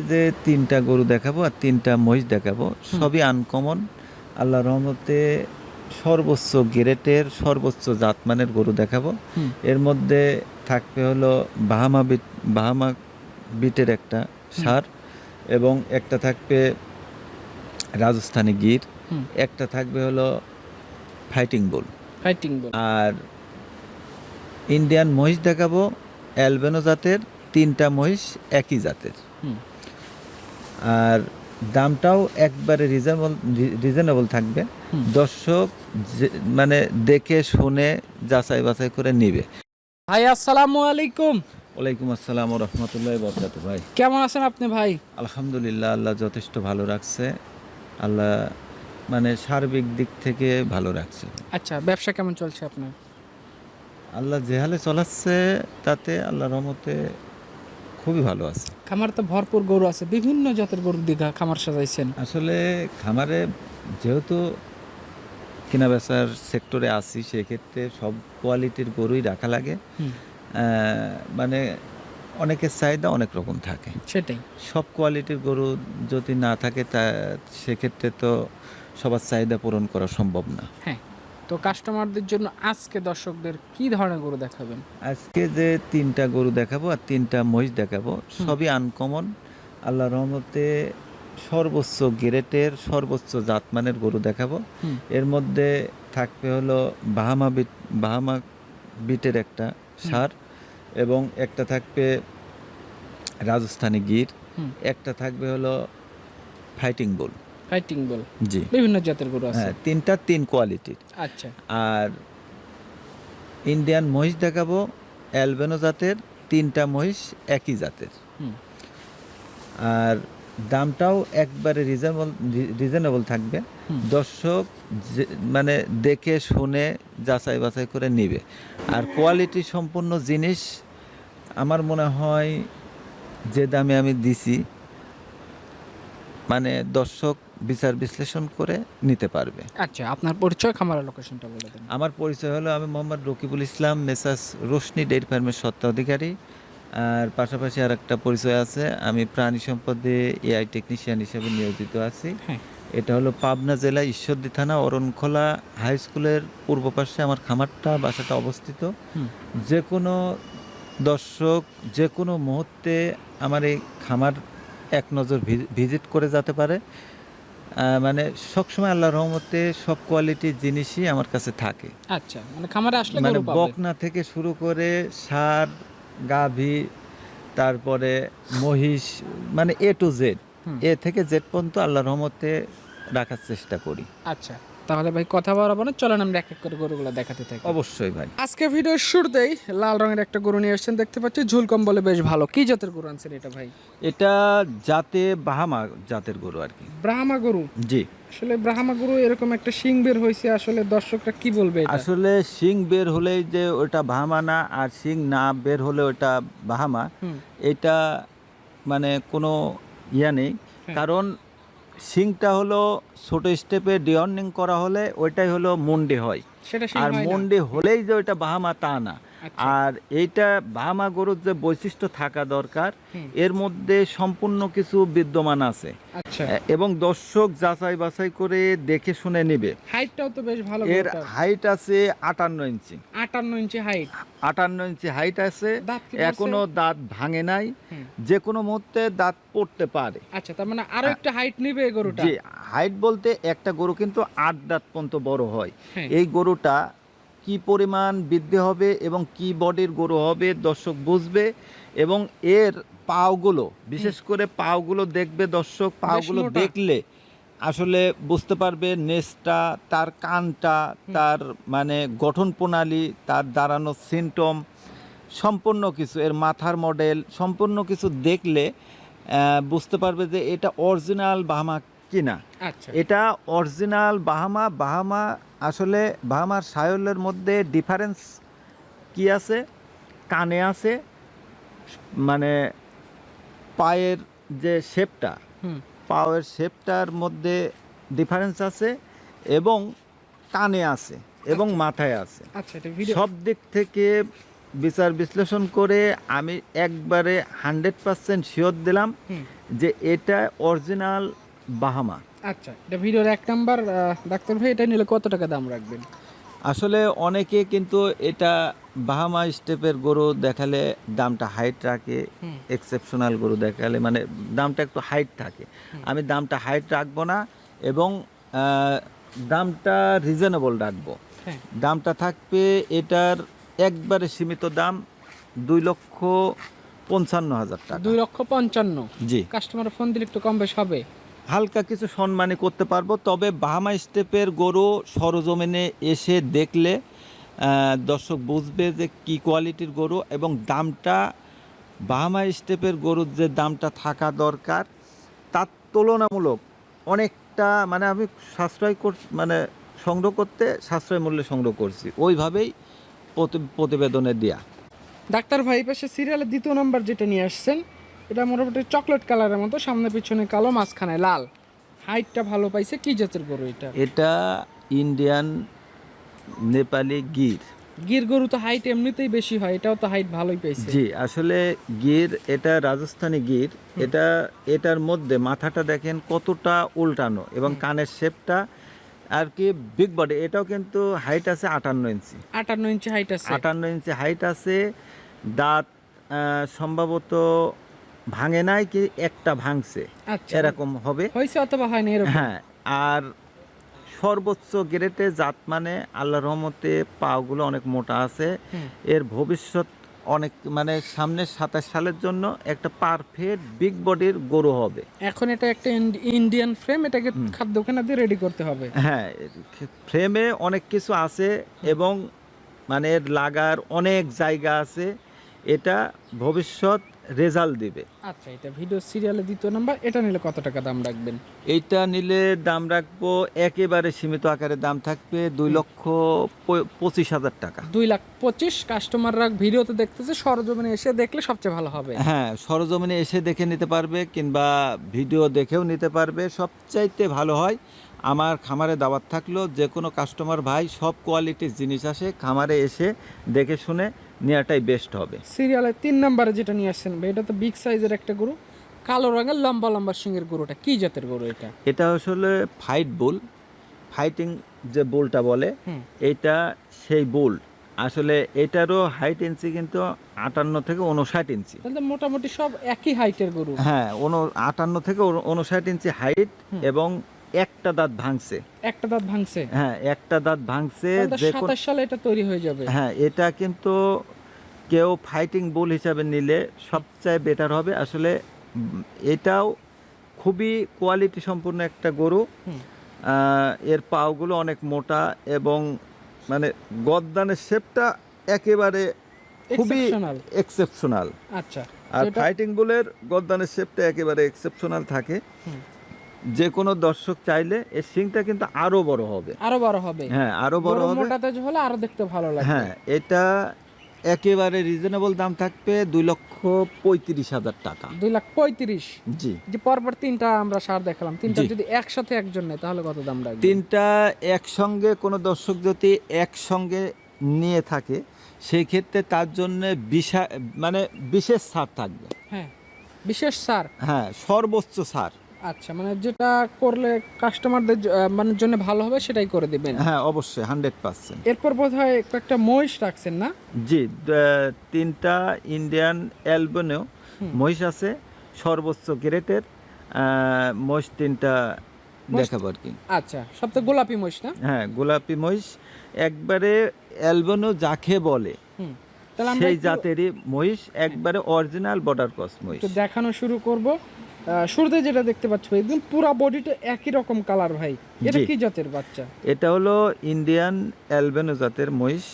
যে তিনটা গরু দেখাবো আর তিনটা মহিষ দেখাবো, সবই আনকমন। আল্লাহ রহমতে সর্বোচ্চ গ্রেটের সর্বোচ্চ জাতমানের গরু দেখাবো। এর মধ্যে থাকবে হলো বাহামা বিটের একটা ষাঁড়, এবং একটা থাকবে রাজস্থানি গির, একটা থাকবে হলো ফাইটিং বুল, আর ইন্ডিয়ান মহিষ দেখাবো অ্যালবেনো জাতের, তিনটা মহিষ একই জাতের। আর দামটাও একবারে রিজনেবল থাকবে। দর্শক মানে দেখে শুনে যাচাই বাছাই করে নিবে। ভাই আসসালামু আলাইকুম। ওয়ালাইকুম আসসালাম ওয়া রাহমাতুল্লাহি ওয়া বারাকাতুহু। ভাই কেমন আছেন আপনি ভাই? আলহামদুলিল্লাহ, আল্লাহ যথেষ্ট ভালো রাখছে। আল্লাহ মানে সার্বিক দিক থেকে ভালো রাখছে। আচ্ছা, ব্যবসা কেমন চলছে আপনার? আল্লাহ যে হালে চলাচ্ছে তাতে আল্লাহর রহমতে খুবই ভালো আছে। খামার তো ভরপুর গরু আছে, বিভিন্ন জাতের গরু দিঘা খামার সাজাইছেন। আসলে খামারে যেহেতু কেনা বেচার সেক্টরে আছি, সেক্ষেত্রে সব কোয়ালিটির গরুই রাখা লাগে। মানে অনেকের চাহিদা অনেক রকম থাকে, সেটাই। সব কোয়ালিটির গরু যদি না থাকে তা সেক্ষেত্রে তো সবার চাহিদা পূরণ করা সম্ভব না। হ্যাঁ, তো কাস্টমারদের জন্য আজকে দর্শকদের কি ধরনের গরু দেখাবেন? আজকে যে তিনটা গরু দেখাবো আর তিনটা মহিষ দেখাবো, সবই আনকমন। আল্লাহ রহমতে সর্বোচ্চ গ্রেটের সর্বোচ্চ জাতমানের গরু দেখাবো। এর মধ্যে থাকবে হলো বাহামা বিটের একটা ষাঁড়, এবং একটা থাকবে রাজস্থানি গির, একটা থাকবে হলো ফাইটিং বুল। জি, বিভিন্ন জাতের গরু আছে। হ্যাঁ, তিন কোয়ালিটির। আচ্ছা, আর ইন্ডিয়ান মহিষ দেখাবো অ্যালবেনো জাতের, তিনটা মহিষ একই জাতের। আর দামটাও একবারে রিজনেবল থাকবে। দর্শক মানে দেখে শুনে যাচাই বাছাই করে নিবে। আর কোয়ালিটি সম্পন্ন জিনিস আমার মনে হয় যে দামে আমি দিছি, মানে দর্শক বিচার বিশ্লেষণ করে নিতে পারবে। আচ্ছা, আপনার পরিচয়, খামারের লোকেশনটা বলে দেন। আমার পরিচয় হলো, আমি মোহাম্মদ রকিবুল ইসলাম, মেসাস রোশনি ডেইরি ফার্মের স্বত্বাধিকারী। আর পাশাপাশি আর একটা পরিচয় আছে, আমি প্রাণী সম্পদে এআই টেকনিশিয়ান হিসেবে নিয়োজিত আছি। এটা হলো পাবনা জেলা ঈশ্বরদী থানা অরণখোলা হাই স্কুলের পূর্ব পাশে আমার খামারটা, বাসাটা অবস্থিত। যে কোনো দর্শক যে কোনো মুহূর্তে আমার এই খামার এক নজর ভিজিট করে যেতে পারে। মানে সবসময় আল্লাহর রহমতে সব কোয়ালিটির জিনিসই আমার কাছে থাকে। আচ্ছা, মানে খামারে আসলে মানে গরু পাবে। বকনা থেকে শুরু করে ষাঁড়, গাভী, তারপরে মহিষ, মানে এ টু জেড, এ থেকে জেড পর্যন্ত আল্লাহর রহমতে রাখার চেষ্টা করি। আচ্ছা, তাহলে ভাই কথা বলবো না, চলেন আমরা এক এক করে গরুগুলো দেখাতে থাকি। অবশ্যই ভাই। আজকে ভিডিওর শুরুতেই লাল রঙের একটা গরু নিয়ে এসেছেন, দেখতে পাচ্ছি ঝুল কম্বলে বেশ ভালো। কি জাতের গরু আনছেন এটা ভাই? এটা জাতে বাহামা জাতের গরু আর কি। ব্রাহ্মা গরু? জি। আসলে ব্রাহ্মা গরু এরকম একটা শিং বের হয়েছে, আসলে দর্শকরা কি বলবে এটা? আসলে শিং বের হলেই যে ওটা বাহামা না, আর শিং না বের হলে ওটা বাহামা, এটা মানে কোনো ইয়া নেই। কারণ শিংটা হলো ছোট স্টেপে ডিওর্নিং করা হলে ওইটাই হলো মুন্ডি হয়, আর মুন্ডি হলেই যে ওইটা বাহামা তা না। আর এইটা বাহামা গরুর যে বৈশিষ্ট্য থাকা দরকার, এর মধ্যে সম্পূর্ণ কিছু বিদ্যমান আছে। এবং দর্শক যাচাই বাছাই করে দেখে শুনে নেবে। হাইটটাও তো বেশ ভালো। এর হাইট আছে 58 ইঞ্চি। 58 ইঞ্চি হাইট? 58 ইঞ্চি হাইট আছে। এখনো দাঁত ভাঙে নাই, যে কোনো মুহূর্তে দাঁত পড়তে পারে। আচ্ছা, তার মানে আরো একটা হাইট নেবে এই গরুটা? জি, হাইট বলতে একটা গরু কিন্তু 8 দাঁত পর্যন্ত বড় হয়। এই গরুটা কি পরিমাণ বৃদ্ধি হবে এবং কি বডির গরু হবে দর্শক বুঝবে। এবং এর পাওগুলো, বিশেষ করে পাওগুলো দেখবে দর্শক, পাওগুলো দেখলে আসলে বুঝতে পারবে নেসটা, তার কানটা, তার মানে গঠন প্রণালী, তার দাঁড়ানো সিমটম, সম্পূর্ণ কিছু, এর মাথার মডেল সম্পূর্ণ কিছু দেখলে বুঝতে পারবে যে এটা অরিজিনাল বাহামা কিনা। এটা অরিজিনাল বাহামা। আসলে বাহামার সায়লের মধ্যে ডিফারেন্স কি আছে? কানে আছে, মানে পায়ের যে শেপটা, পায়ের শেপটার মধ্যে ডিফারেন্স আছে, এবং কানে আছে, এবং মাথায় আছে। সব দিক থেকে বিচার বিশ্লেষণ করে আমি একবারে 100% শিওর দিলাম যে এটা অরিজিনাল বাহামা। আচ্ছা, এটা ভিডিওর 1 নাম্বার। ডাক্তার ভাই, এটা নিলে কত টাকা দাম রাখবেন? আসলে অনেকে কিন্তু এটা বাহামা স্টেপের গরু দেখালে দামটা হাইট রাখে, এক্সেপশনাল গরু দেখালে মানে দামটা একটু হাইট থাকে। আমি দামটা হাইট রাখবো না এবং দামটা রিজনেবল রাখবো। হ্যাঁ। দামটা থাকবে এটার একবারে সীমিত দাম 2,55,000 টাকা। 2,55,000। জি, কাস্টমার ফোন দিলে একটু কম বেশ হবে? হালকা কিছু সম্মানই করতে পারবো, তবে বাহামা স্টেপের গরু সরজমিনে এসে দেখলে দর্শক বুঝবে যে কি কোয়ালিটির গরু এবং দামটা বাহামা স্টেপের গরুর যে দামটা থাকা দরকার তার তুলনামূলক অনেকটা মানে আমি সাশ্রয় মানে সংগ্রহ করতে সাশ্রয় মূল্যে সংগ্রহ করছি, ওইভাবেই প্রতিবেদনে দেয়া। ডাক্তার ভাই, পাশে সিরিয়ালের 2 নাম্বার যেটা নিয়ে আসছেন, এটা মোটামুটি চকলেট কালারের মতো, সামনে পিছনে কালো, মাঝখানে লাল। হাইটটা ভালো পাইছে, কি জাতের গরু এটা? এটা ইন্ডিয়ান নেপালি গির। গির গরু তো হাইট এমনিতেই বেশি হয়, এটাও তো হাইট ভালোই পাইছে। জি, আসলে গির, এটা রাজস্থানী গির। এটার মধ্যে মাথাটা দেখেন কতটা উল্টানো এবং কানের শেপটা আর কি বিগ বডি। এটাও কিন্তু হাইট আছে 58 ইঞ্চি। 58 ইঞ্চি হাইট আছে। 58 ইঞ্চি হাইট আছে। দাঁত সম্ভবত ভাঙে নাই কি একটা ভাঙছে, আচ্ছা, এরকম হবে। হয়েছে অথবা হয়নি এরকম। হ্যাঁ, আর সর্বোচ্চ গ্রেডে জাত মানে আল্লাহর রহমতে পাগুলো অনেক মোটা আছে। এর ভবিষ্যৎ অনেক মানে সামনে 27 সালের জন্য একটা পারফেক্ট বিগ বডির গরু হবে। এখন এটা একটা ইন্ডিয়ান ফ্রেম, এটাকে খাদ্যখানা দিয়ে রেডি করতে হবে। হ্যাঁ, ফ্রেমে অনেক কিছু আছে এবং মানে এর লাগার অনেক জায়গা আছে, এটা ভবিষ্যৎ রেজাল্ট দিবে। আচ্ছা, এটা ভিডিও সিরিয়ালে 2 নাম্বার, এটা নিলে কত টাকা দাম রাখবেন? এইটা নিলে দাম রাখবো একেবারে সীমিত আকারে, দাম থাকবে 2,25,000 টাকা। 2,25,000। কাস্টমাররা ভিডিওতে দেখতেছে, সরজমিনে এসে দেখলে সবচেয়ে ভালো হবে। হ্যাঁ, সরজমিনে এসে দেখে নিতে পারবে কিংবা ভিডিও দেখেও নিতে পারবে, সবচাইতে ভালো হয়। আমার খামারে দাওয়াত থাকলো, যে কোনো কাস্টমার ভাই সব কোয়ালিটির জিনিস আসে, খামারে এসে দেখে শুনে নেওয়াটাই বেস্ট হবে। সিরিয়ালে 3 নাম্বারে যেটা নিয়ে আসছেন ভাই, এটা তো বিগ সাইজের একটা গরু, কালো রঙের লম্বা লম্বা শিঙের গরুটা কি জাতের গরু এটা? এটা আসলে ফাইট বুল, ফাইটিং যে বুলটা বলে, এইটা সেই বুল। আসলে এটারও হাইট ইঞ্চি কিন্তু 58 থেকে 59 ইঞ্চি। তাহলে মোটামুটি সব একই হাইটের গরু। হ্যাঁ, 58 থেকে 59 ইঞ্চি হাইট এবং একটা দাঁত ভাঙছে। একটা দাঁত ভাঙছে? হ্যাঁ, একটা দাঁত ভাঙছে। যে 27 সালে এটা তৈরি হয়ে যাবে। হ্যাঁ, এটা কিন্তু কেউ ফাইটিং বুল হিসাবে নিলে সবচেয়ে বেটার হবে। আসলে এটাও খুবই কোয়ালিটি সম্পূর্ণ একটা গরু। এর পাগুলো অনেক মোটা এবং মানে গদ্দানের শেপটা একেবারে খুবই এক্সেপশনাল। আচ্ছা, আর ফাইটিং বুলের গদ্দানের শেপটা একেবারে এক্সেপশনাল থাকে। যে কোনো দর্শক চাইলে এর শিংটা কিন্তু আরো বড় হবে, আরো বড় হবে। হ্যাঁ, আরো বড় হবে, মোটা তেজ হলে আরো দেখতে ভালো লাগবে। হ্যাঁ, এটা একেবারে রিজনেবল দাম থাকবে 2,35,000 টাকা। 2,35,000। জি, যে পরপর 3টা আমরা সার দেখালাম, 3টা যদি একসাথে একজন নেয় তাহলে কত দাম রাখবে? 3টা একসঙ্গে কোনো দর্শক যদি একসঙ্গে নিয়ে থাকে সেই ক্ষেত্রে তার জন্য মানে বিশেষ ছাড় থাকবে। হ্যাঁ, বিশেষ ছাড়। হ্যাঁ, সর্বোচ্চ ছাড়। আচ্ছা, মানে যেটা করলে কাস্টমারদের মানে জন্য ভালো হবে সেটাই করে দিবেন? হ্যাঁ, অবশ্যই 100%। এরপর বোধহয় একটা মহিষ রাখছেন না? জি, 3টা ইন্ডিয়ান অ্যালবিনো মহিষ আছে, সর্বোচ্চ গ্রেডের মহিষ 3টা দেখাবো আর কি। আচ্ছা, সবথেকে গোলাপি মহিষ না? হ্যাঁ, গোলাপি মহিষ, একবারে অ্যালবিনো যাকে বলে সেই জাতেরই মহিষ, একবারে অরিজিনাল বর্ডার ক্রস মহিষ। তো দেখানো শুরু করব। শুরুতে যেটা দেখতে পাচ্ছ একদম পুরো বডিটা একই রকম কালার ভাই, এটা কি জাতের বাচ্চা? এটা হলো ইন্ডিয়ান অ্যালবিনো জাতের মহিষ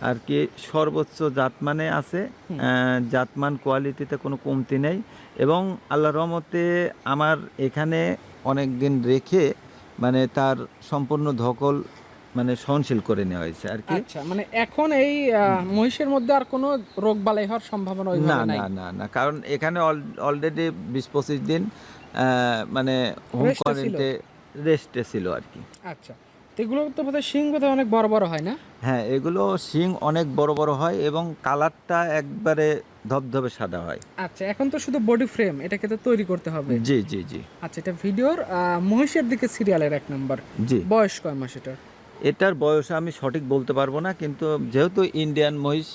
আর কি। সর্বোচ্চ জাতমানে আছে, জাতমান কোয়ালিটিতে কোনো কমতি নেই এবং আল্লাহর রহমতে আমার এখানে অনেক দিন রেখে মানে তার সম্পূর্ণ ধকল মানে সহনশীল করে নেওয়া হয়েছে আর কি। আচ্ছা, মানে এখন এই মহিষের মধ্যে আর কোনো রোগ বালাই হওয়ার সম্ভাবনা ওইভাবে নাই? না না না, কারণ এখানে অলরেডি 20-25 দিন মানে হোম কোয়ারেন্টাইনে রেস্টে ছিল আর কি। আচ্ছা, এগুলো তো বোধহয় শিং বোধহয় অনেক বড় বড় হয় না? হ্যাঁ, এগুলো শিং অনেক বড় বড় হয় এবং কালারটা একবারে ধবধবে সাদা হয়। আচ্ছা, এখন তো শুধু বডি ফ্রেম, এটাকে তো তৈরি করতে হবে। জি জি জি আচ্ছা, এটা ভিডিওর মহিষের দিকে সিরিয়ালের 1 নাম্বার। জি। বয়স কয় মাস এটা? এটার বয়স আমি সঠিক বলতে পারবো না, কিন্তু যেহেতু ইন্ডিয়ান মহিষ,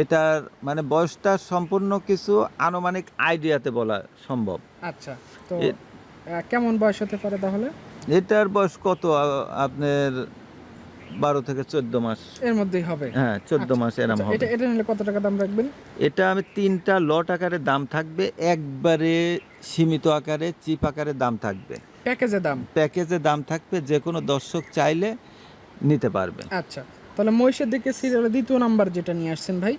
এটার মানে বয়সটা সম্পূর্ণ কিছু আনুমানিক আইডিয়াতে বলা সম্ভব। আচ্ছা, তো কেমন বয়স হতে পারে তাহলে? এটার বয়স কত আপনার 12 থেকে 14 মাস এর মধ্যেই হবে। হ্যাঁ 14 মাস এরম আচ্ছা, হবে। এটা নিলে কত টাকা দাম রাখবেন? এটা আমি 3টা লট আকারে দাম থাকবে, একবারে সীমিত আকারে চিপ আকারে দাম থাকবে। প্যাকেজে দাম? প্যাকেজে দাম থাকবে, যে কোনো দর্শক চাইলে নিতে পারবে। আচ্ছা, তাহলে মহিষের দিকে সিরিয়ালের 2 নাম্বার যেটা নিয়ে আসছেন ভাই,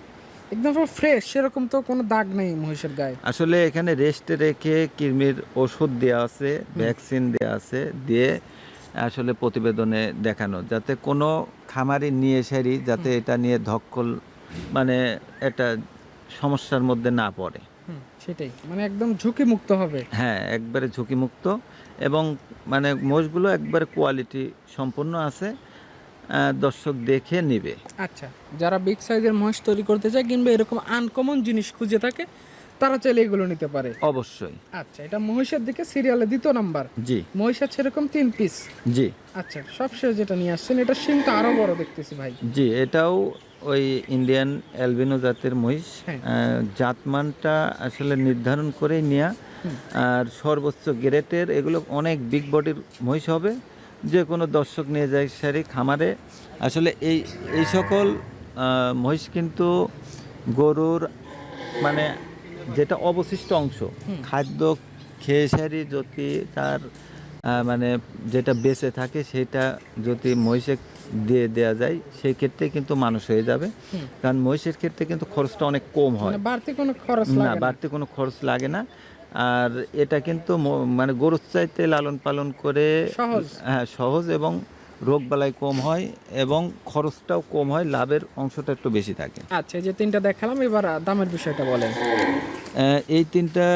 একদম ফ্রেশ, সেরকম তো কোনো দাগ নেই মহিষের গায়ে। আসলে এখানে রেস্টে রেখে কৃমির ওষুধ দেওয়া আছে, ভ্যাকসিন দেওয়া আছে, দিয়ে আসলে প্রতিবেদনে দেখানো, যাতে কোনো খামারি নিয়ে এসেরই যাতে এটা নিয়ে ধক্কল মানে একটা সমস্যার মধ্যে না পড়ে। সেটাই, মানে একদম ঝুঁকি মুক্ত হবে। হ্যাঁ, একবারে ঝুঁকিমুক্ত, এবং মানে মোষগুলো একবারে কোয়ালিটি সম্পন্ন আছে, দর্শক দেখে নিবে। আচ্ছা, যারা বিগ সাইজের মহিষ তৈরি করতে চায় কিংবা এরকম আনকমন জিনিস খুঁজে থাকে, তারা চাইলে এগুলো নিতে পারে। অবশ্যই। আচ্ছা, এটা মহিষের দিকে সিরিয়ালে 2 নাম্বার। জি মহিষ আছে এরকম 3 পিস। জি আচ্ছা, সবশেষ যেটা নিয়ে আসছেন, এটা শিংটা আরো বড় দেখতেছি ভাই। জি, এটাও ওই ইন্ডিয়ান অ্যালবিনো জাতের মহিষ। হ্যাঁ। জাতমানটা আসলে নির্ধারণ করেই নেওয়া, আর সর্বোচ্চ গ্রেটের এগুলো অনেক বিগ বডির মহিষ হবে, যে কোনো দর্শক নিয়ে যায় সারি খামারে। আসলে এই সকল মহিষ কিন্তু গরুর মানে যেটা অবশিষ্ট অংশ, খাদ্য খেয়ে সারি যদি তার মানে যেটা বেঁচে থাকে সেটা যদি মহিষে দিয়ে দেওয়া যায়, সেই ক্ষেত্রে কিন্তু মানুষ হয়ে যাবে। কারণ মহিষের ক্ষেত্রে কিন্তু খরচটা অনেক কম হয়, মানে বাড়তি কোনো খরচ না লাগে না। বাড়তি কোনো খরচ লাগে না। আর এটা কিন্তু মানে গরুর চাইতে লালন পালন করে সহজ। হ্যাঁ সহজ, এবং রোগবালাই কম হয়, এবং খরচটাও কম হয়, লাভের অংশটা একটু বেশি থাকে। আচ্ছা, এই যে 3টা দেখালাম, এবার দামের বিষয়টা বলেন। এই 3টা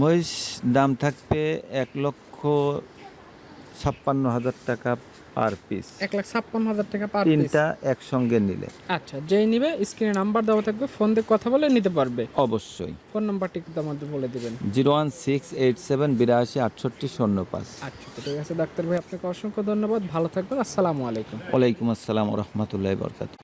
মহিষ দাম থাকবে 1,56,000 টাকা পার পিস, 1,56,000 টাকা পার পিস। 3টা একসঙ্গে নিলে। আচ্ছা, যেই নিবে স্ক্রিনে নাম্বার দেওয়া থাকবে, ফোন দিয়ে কথা বলে নিতে পারবে। অবশ্যই। ফোন নাম্বারটি কিন্তু আমাদের বলে দিবেন। 016878205। আচ্ছা, তো ঠিক আছে ডাক্তার ভাই, আপনাকে অসংখ্য ধন্যবাদ, ভালো থাকবেন, আসসালামু আলাইকুম। ওয়ালাইকুম আসসালাম ওয়া রাহমাতুল্লাহি ওয়া বারাকাতুহু।